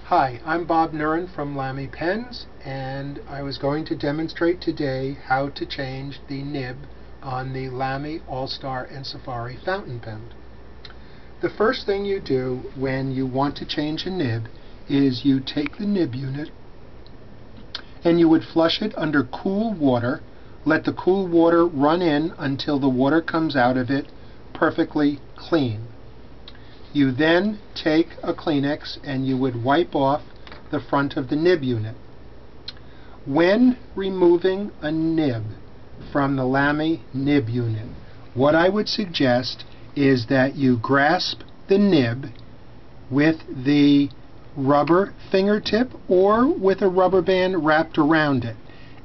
Hi, I'm Bob Nurin from Lamy Pens, and I was going to demonstrate today how to change the nib on the Lamy All-Star and Safari fountain pen. The first thing you do when you want to change a nib is you take the nib unit and you would flush it under cool water. Let the cool water run in until the water comes out of it perfectly clean. You then take a Kleenex and you would wipe off the front of the nib unit. When removing a nib from the Lamy nib unit, what I would suggest is that you grasp the nib with the rubber fingertip or with a rubber band wrapped around it,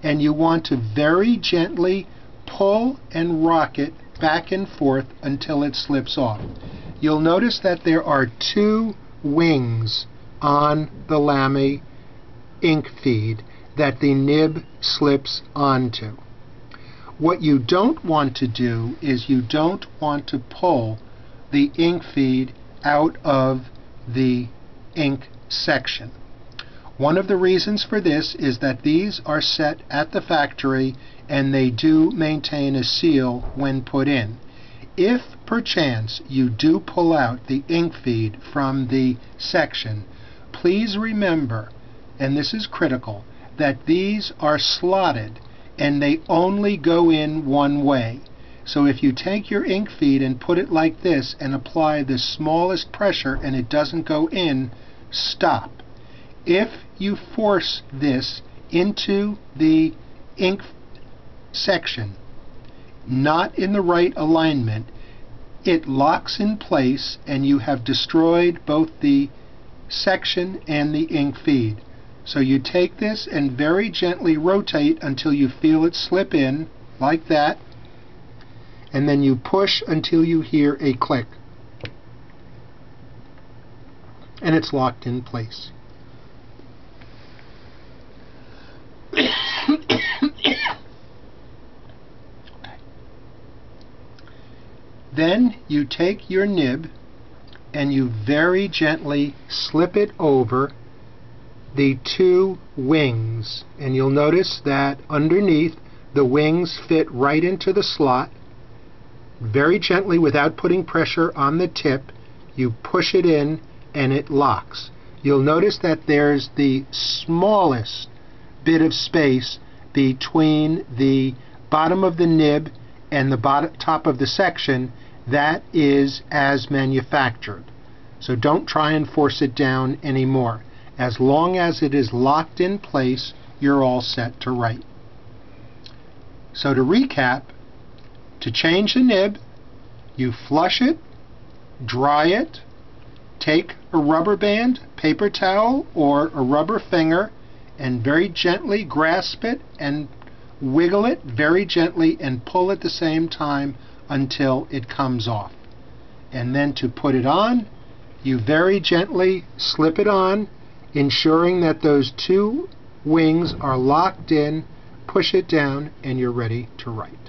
and you want to very gently pull and rock it back and forth until it slips off. You'll notice that there are two wings on the Lamy ink feed that the nib slips onto. What you don't want to do is you don't want to pull the ink feed out of the ink section. One of the reasons for this is that these are set at the factory and they do maintain a seal when put in. If perchance you do pull out the ink feed from the section, please remember, and this is critical, that these are slotted and they only go in one way. So if you take your ink feed and put it like this and apply the smallest pressure and it doesn't go in, stop. If you force this into the ink section, not in the right alignment, it locks in place and you have destroyed both the section and the ink feed. So you take this and very gently rotate until you feel it slip in, like that, and then you push until you hear a click. And it's locked in place. Then you take your nib and you very gently slip it over the two wings, and you'll notice that underneath the wings fit right into the slot. Very gently, without putting pressure on the tip, you push it in and it locks. You'll notice that there's the smallest bit of space between the bottom of the nib and the top of the section. That is as manufactured. So don't try and force it down anymore. As long as it is locked in place, you're all set to write. So to recap, to change the nib, you flush it, dry it, take a rubber band, paper towel, or a rubber finger, and very gently grasp it and wiggle it very gently and pull at the same time until it comes off. And then to put it on, you very gently slip it on, ensuring that those two wings are locked in, push it down, and you're ready to write.